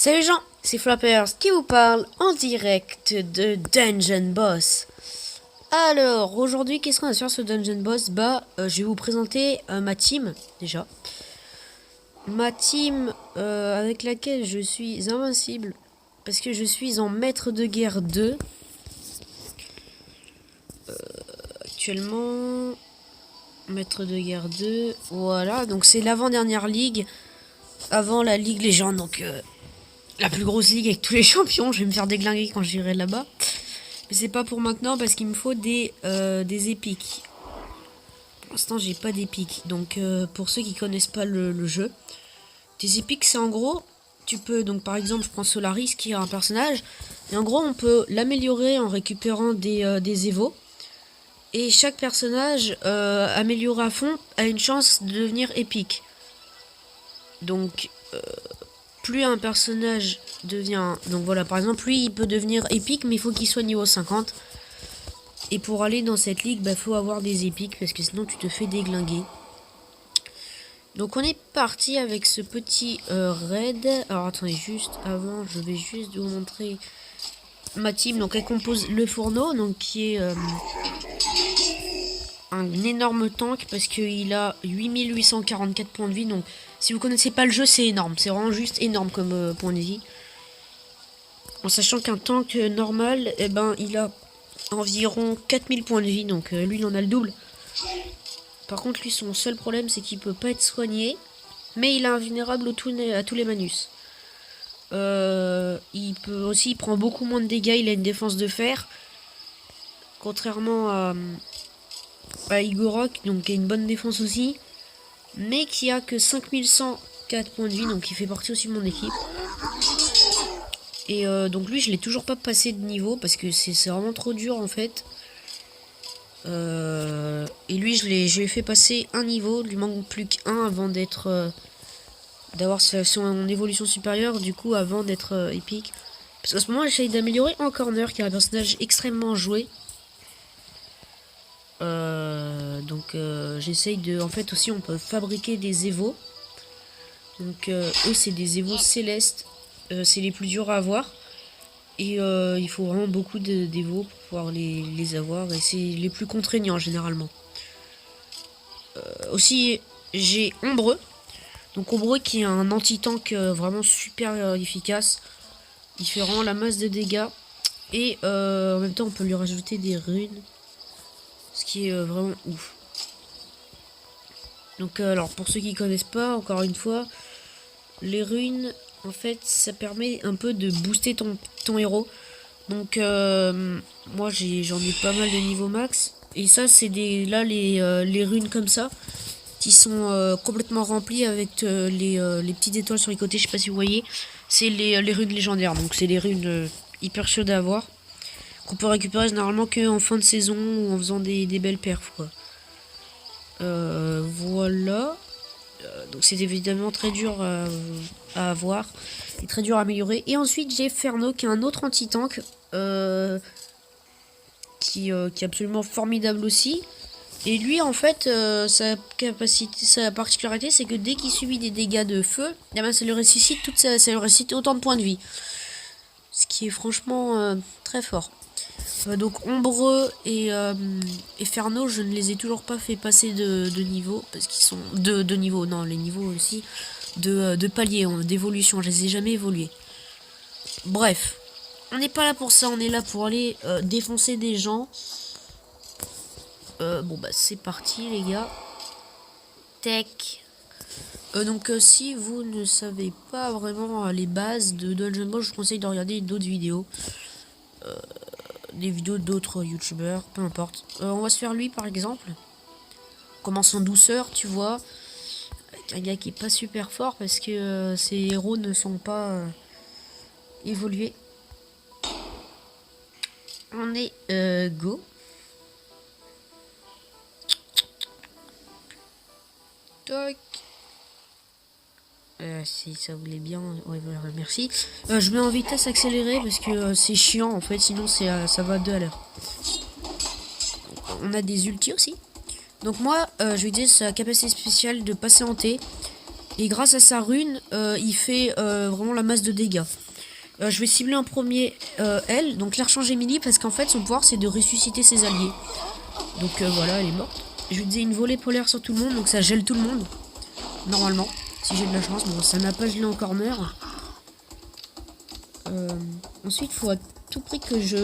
Salut les gens, c'est Flappers qui vous parle en direct de Dungeon Boss. Alors, aujourd'hui, qu'est-ce qu'on va faire sur Dungeon Boss? Je vais vous présenter ma team, déjà. Ma team avec laquelle je suis invincible, parce que je suis en maître de guerre 2. Actuellement, maître de guerre 2, voilà. Donc c'est l'avant-dernière ligue, avant la ligue légende, donc la plus grosse ligue avec tous les champions. Je vais me faire déglinguer quand j'irai là-bas. Mais c'est pas pour maintenant parce qu'il me faut des épiques. Pour l'instant, j'ai pas d'épiques. Donc, pour ceux qui connaissent pas le jeu, des épiques, c'est en gros, tu peux, donc par exemple, je prends Solaris qui est un personnage, et en gros, on peut l'améliorer en récupérant des évos. Et chaque personnage amélioré à fond a une chance de devenir épique. Donc, plus un personnage devient... Donc voilà, par exemple, lui, il peut devenir épique, mais il faut qu'il soit niveau 50. Et pour aller dans cette ligue, faut avoir des épiques, parce que sinon tu te fais déglinguer. Donc on est parti avec ce petit raid. Alors attendez, juste avant, je vais juste vous montrer ma team. Donc elle compose le fourneau, donc qui est un énorme tank, parce qu'il a 8844 points de vie. Donc si vous connaissez pas le jeu, c'est énorme. C'est vraiment juste énorme comme point de vie. En sachant qu'un tank normal, il a environ 4000 points de vie. Donc lui, il en a le double. Par contre, lui, son seul problème, c'est qu'il peut pas être soigné. Mais il est invulnérable à tous les manus. Il prend beaucoup moins de dégâts. Il a une défense de fer. Contrairement à Igorok, donc qui a une bonne défense aussi. Mais qui a que 5104 points de vie. Donc il fait partie aussi de mon équipe. Et donc lui, je l'ai toujours pas passé de niveau. Parce que c'est vraiment trop dur en fait. Et lui, je lui ai fait passer un niveau. Il lui manque plus qu'un avant d'être... d'avoir son évolution supérieure, du coup, avant d'être épique. Parce qu'à ce moment, j'essaye d'améliorer en corner, qui est un personnage extrêmement joué. J'essaye de... En fait, aussi, on peut fabriquer des évos. Donc, eux, c'est des évos célestes. C'est les plus durs à avoir. Et il faut vraiment beaucoup d'évos pour pouvoir les avoir. Et c'est les plus contraignants, généralement. Aussi, j'ai Ombreux. Donc Ombreux qui est un anti-tank vraiment super efficace. Il fait vraiment la masse de dégâts. Et en même temps on peut lui rajouter des runes. Ce qui est vraiment ouf. Donc alors pour ceux qui connaissent pas, encore une fois, les runes, en fait ça permet un peu de booster ton héros. Donc moi j'en ai pas mal de niveau max. Et ça c'est les runes comme ça, qui sont complètement remplis avec les petites étoiles sur les côtés, je sais pas si vous voyez. C'est les runes légendaires, donc c'est des runes hyper chaudes à avoir, qu'on peut récupérer généralement qu'en fin de saison ou en faisant des belles perfs quoi. Voilà. Donc c'est évidemment très dur à avoir et très dur à améliorer. Et ensuite j'ai Ferno qui est un autre anti-tank qui est absolument formidable aussi. Et lui, en fait, sa particularité, c'est que dès qu'il subit des dégâts de feu, ça lui ressuscite ça lui ressuscite autant de points de vie. Ce qui est franchement très fort. Donc Ombreux et Ferno, je ne les ai toujours pas fait passer de niveau, parce qu'ils sont de niveau, non, les niveaux aussi de palier, d'évolution. Je les ai jamais évolués. Bref, on n'est pas là pour ça, on est là pour aller défoncer des gens. C'est parti les gars. Tech. Si vous ne savez pas vraiment les bases de Dungeon Ball, je vous conseille de regarder d'autres vidéos. Des vidéos d'autres youtubeurs, peu importe. On va se faire lui par exemple. On commence en douceur, tu vois. Avec un gars qui est pas super fort parce que ses héros ne sont pas évolués. On est go. Toc. Si ça voulait bien, ouais voilà, merci. Je mets en vitesse accélérée parce que c'est chiant en fait, sinon ça va 2 à l'heure. On a des ultis aussi. Donc moi, je vais utiliser sa capacité spéciale de passer en T. Et grâce à sa rune, il fait vraiment la masse de dégâts. Je vais cibler en premier elle, donc l'archange Emily, parce qu'en fait son pouvoir c'est de ressusciter ses alliés. Donc voilà, elle est morte. Je lui disais une volée polaire sur tout le monde, donc ça gèle tout le monde. Normalement, si j'ai de la chance. Bon, ça n'a pas gelé en corner. Ensuite, il faut à tout prix que je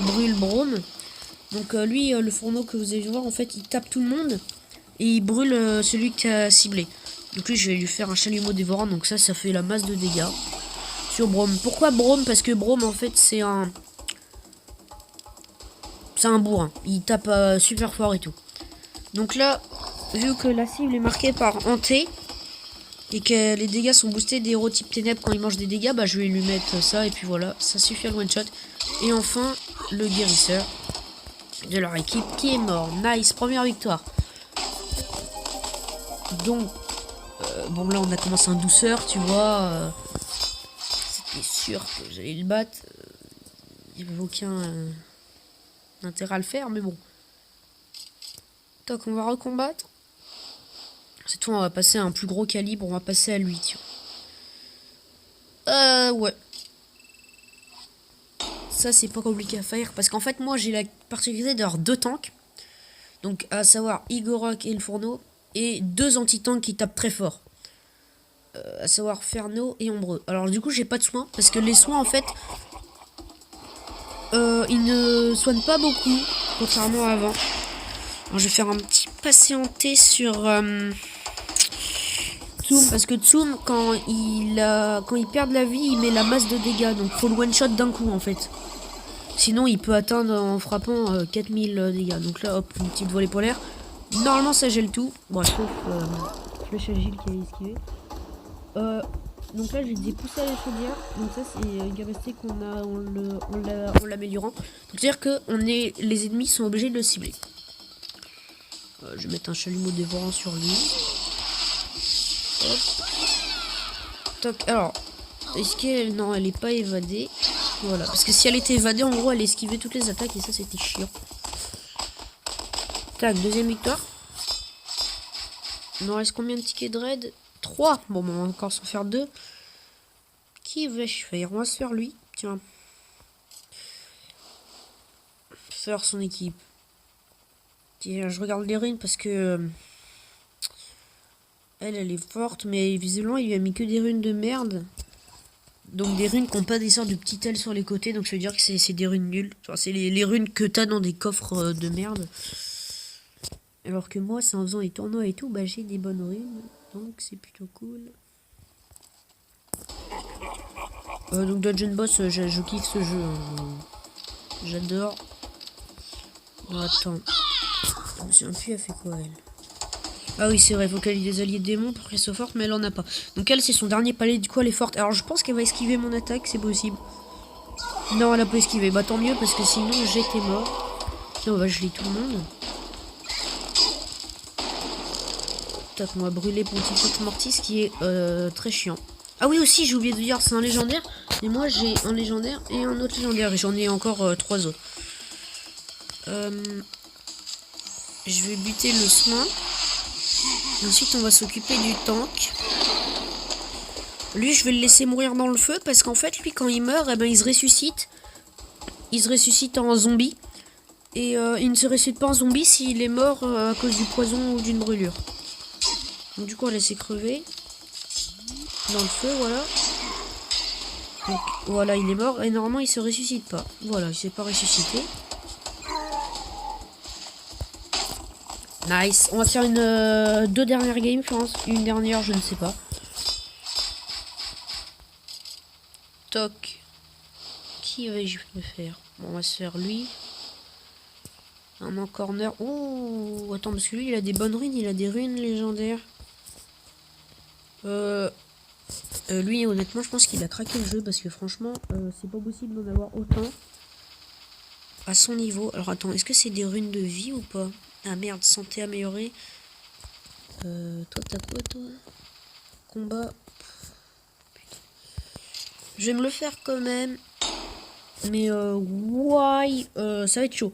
brûle Braum. Donc lui, le fourneau que vous allez voir, en fait, il tape tout le monde. Et il brûle celui qui a ciblé. Donc lui, je vais lui faire un chalumeau dévorant. Donc ça fait la masse de dégâts sur Braum. Pourquoi Braum? Parce que Braum, en fait, c'est un bourrin. Il tape super fort et tout. Donc là, vu que la cible est marquée par hanté et que les dégâts sont boostés des héros type ténèbres quand ils mangent des dégâts, bah je vais lui mettre ça et puis voilà, ça suffit à le one shot. Et enfin, le guérisseur de leur équipe qui est mort. Nice, première victoire. Donc, bon là on a commencé en douceur, tu vois. C'était sûr que j'allais le battre. Il n'y avait aucun intérêt à le faire, mais bon. Toc, on va recombattre. Cette fois, on va passer à un plus gros calibre. On va passer à lui, tiens. Ouais. Ça, c'est pas compliqué à faire. Parce qu'en fait, moi, j'ai la particularité d'avoir 2 tanks. Donc, à savoir Igorok et le fourneau. Et 2 anti-tanks qui tapent très fort. À savoir Ferno et Ombreux. Alors, du coup, j'ai pas de soins. Parce que les soins, en fait, ils ne soignent pas beaucoup. Contrairement à avant. Alors, je vais faire un petit patienté sur... Tsum, parce que Tsum, quand il perd de la vie, il met la masse de dégâts. Donc faut le one shot d'un coup en fait. Sinon il peut atteindre en frappant 4000 dégâts. Donc là hop, une petite volée polaire. Normalement ça gèle tout. Bon sauf flèche agile qui a esquivé. Donc là j'ai des poussées à la chaudière. Donc ça c'est une capacité qu'on a en l'améliorant. Donc c'est-à-dire que les ennemis sont obligés de le cibler. Je vais mettre un chalumeau dévorant sur lui. Hop. Toc. Alors, est-ce qu'elle... Non, elle est pas évadée. Voilà, parce que si elle était évadée, en gros, elle esquivait toutes les attaques et ça, c'était chiant. Tac, deuxième victoire. Il nous reste combien de tickets de raid? 3. Bon, on va encore s'en faire 2. Qui vais-je faire? On va se faire lui. Tiens. Faire son équipe. Tiens, je regarde les runes parce que... Elle est forte, mais visiblement, il lui a mis que des runes de merde. Donc des runes qui n'ont pas des sortes de petites ailes sur les côtés. Donc ça veut dire que c'est des runes nulles. Enfin, c'est les runes que t'as dans des coffres de merde. Alors que moi, c'est en faisant les tournois et tout, bah j'ai des bonnes runes. Donc c'est plutôt cool. Donc Dungeon Boss, je kiffe ce jeu. Hein. J'adore. Bon, attends. Je me souviens plus, elle fait quoi elle? Ah oui, c'est vrai, il faut qu'elle ait des alliés démons pour qu'elle soit forte, mais elle en a pas. Donc elle, c'est son dernier palais, du coup elle est forte. Alors je pense qu'elle va esquiver mon attaque, c'est possible. Non, elle a pas esquivé. Bah tant mieux, parce que sinon j'étais mort. Là, on va geler tout le monde. Tac, on va brûler Pontifex Mortis, qui est très chiant. Ah oui, aussi, j'ai oublié de dire, c'est un légendaire. Et moi, j'ai un légendaire et un autre légendaire. Et j'en ai encore 3 autres. Je vais buter le soin. Et ensuite, on va s'occuper du tank. Lui, je vais le laisser mourir dans le feu. Parce qu'en fait, lui, quand il meurt, eh ben, il se ressuscite. Il se ressuscite en zombie. Et il ne se ressuscite pas en zombie s'il est mort à cause du poison ou d'une brûlure. Donc du coup, on va laisser crever. Dans le feu, voilà. Donc voilà, il est mort. Et normalement, il se ressuscite pas. Voilà, il s'est pas ressuscité. Nice. On va faire une 2 dernières games, je pense. Une dernière, je ne sais pas. Toc. Qui vais-je faire? Bon, on va se faire lui. Un en corner. Oh, attends, parce que lui, il a des bonnes runes. Il a des runes légendaires. Lui, honnêtement, je pense qu'il a craqué le jeu. Parce que franchement, c'est pas possible d'en avoir autant. À son niveau. Alors attends, est-ce que c'est des runes de vie ou pas? Ah merde, santé améliorée. Toi, t'as quoi, toi? Combat. Putain. Je vais me le faire quand même. Mais why ça va être chaud.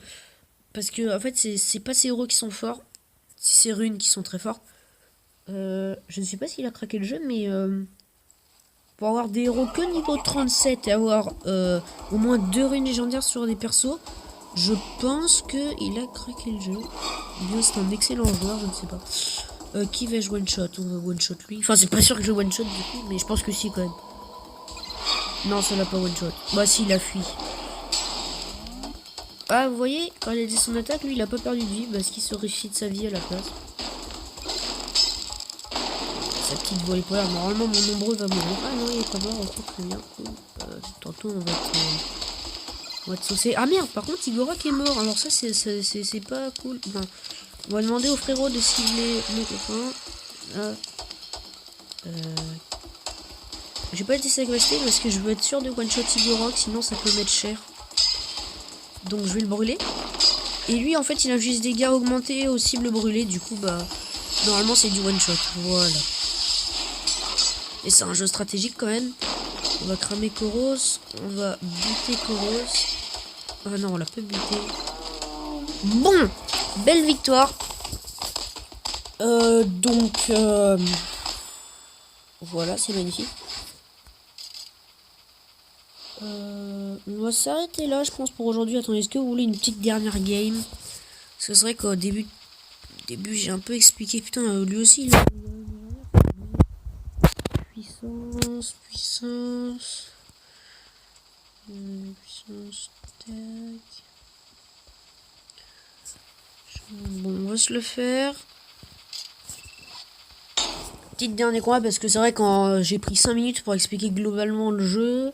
Parce que en fait, c'est pas ces héros qui sont forts. C'est ces runes qui sont très fortes. Je ne sais pas s'il a craqué le jeu, mais pour avoir des héros que niveau 37 et avoir au moins 2 runes légendaires sur des persos, je pense qu'il a craqué le jeu. Bien, c'est un excellent joueur, je ne sais pas. Qui va-je one-shot? On va one-shot lui. Enfin, c'est pas sûr que je one-shot du coup, mais je pense que si quand même. Non, ça l'a pas one-shot. Bah si, il a fui. Ah, vous voyez, quand il a dit son attaque, lui, il a pas perdu de vie parce qu'il se réfie de sa vie à la place. Sa petite volée polaire. Normalement, mon nombreux va mourir. Ah non, il est pas mort, encore très bien. Cool. Tantôt, on va être saucé. Ah merde, par contre, Igorok est mort. Alors ça, c'est pas cool. Non. On va demander au frérot de cibler mon copain. J'ai pas été séquestré parce que je veux être sûr de one-shot Igorok, sinon ça peut mettre cher. Donc je vais le brûler. Et lui, en fait, il a juste des dégâts augmentés aux cibles brûlées. Du coup, bah, normalement, c'est du one-shot. Voilà. Et c'est un jeu stratégique quand même. On va cramer Koros. On va buter Koros. Ah non, on l'a pas buté. Bon, belle victoire. Voilà, c'est magnifique. On va s'arrêter là, je pense, pour aujourd'hui. Attendez, est-ce que vous voulez une petite dernière game? Parce que c'est vrai qu'au début j'ai un peu expliqué. Putain, lui aussi, il a... Puissance, puissance... puissance, tac... Bon, on va se le faire. Petite dernier combat, parce que c'est vrai quand j'ai pris 5 minutes pour expliquer globalement le jeu.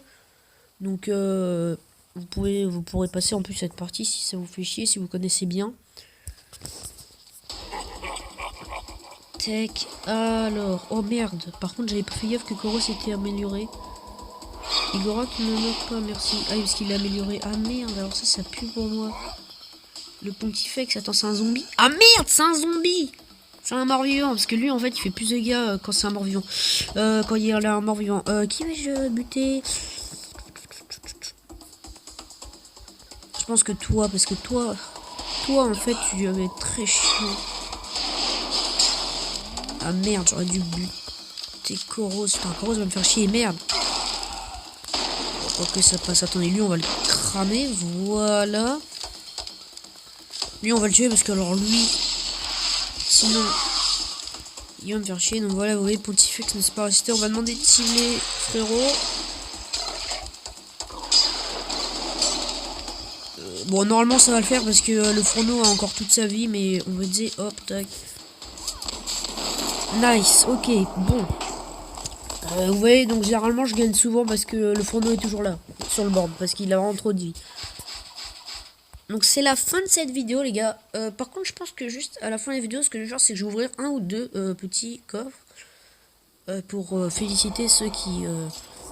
Donc, vous pourrez passer en plus cette partie si ça vous fait chier, si vous connaissez bien. Tech, alors, oh merde, par contre j'avais pas fait gaffe que Koros était amélioré. Igorok ne meurt pas, merci. Ah oui, parce qu'il l'a amélioré. Ah merde, alors ça pue pour moi. Le Pontifex, attends, c'est un zombie. Ah merde, c'est un zombie. C'est un mort-vivant, parce que lui en fait il fait plus de dégâts quand c'est un mort-vivant. Quand il y a un mort-vivant. Qui vais-je buter? Je pense que toi, parce que toi en fait tu vas être très chiant. Ah merde, j'aurais dû buter Koros. Putain, Koros va me faire chier, merde. Ok, ça passe. Attendez, lui on va le cramer, voilà. Lui on va le tuer parce que alors lui, sinon il va me faire chier. Donc voilà, vous voyez, Pontifex ne s'est pas resté. On va demander de cibler frérot. Bon, normalement ça va le faire parce que le fourneau a encore toute sa vie, mais on va dire hop, tac. Nice, ok, bon. Vous voyez, donc généralement je gagne souvent parce que le fourneau est toujours là, sur le board, parce qu'il a vraiment trop de vie. Donc c'est la fin de cette vidéo les gars. Par contre je pense que juste à la fin de la vidéo, ce que je vais faire c'est que je vais ouvrir un ou deux petits coffres. Pour féliciter ceux qui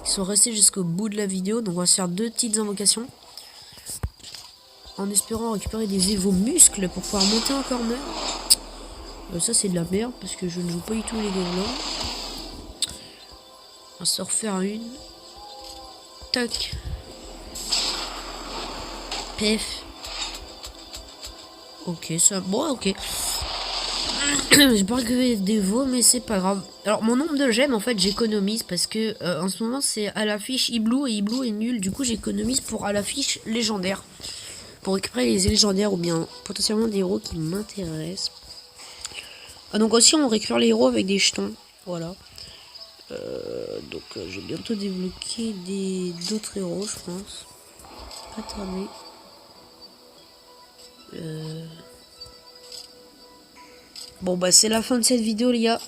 sont restés jusqu'au bout de la vidéo. Donc on va se faire 2 petites invocations. En espérant récupérer des évos muscles pour pouvoir monter en corner. Ça c'est de la merde parce que je ne joue pas du tout les gobelins. On va se refaire une. Tac. Pef. Ok, ça. Bon, ok. J'ai pas récupéré des veaux, mais c'est pas grave. Alors, mon nombre de gemmes, en fait, j'économise parce que en ce moment, c'est à la fiche Iblou et Iblou est nul. Du coup, j'économise pour à la fiche légendaire. Pour récupérer les légendaires ou bien potentiellement des héros qui m'intéressent. Ah, donc aussi, on récupère les héros avec des jetons. Voilà. Donc, je vais bientôt débloquer d'autres héros, je pense. Pas tarder. Bon bah c'est la fin de cette vidéo les gars.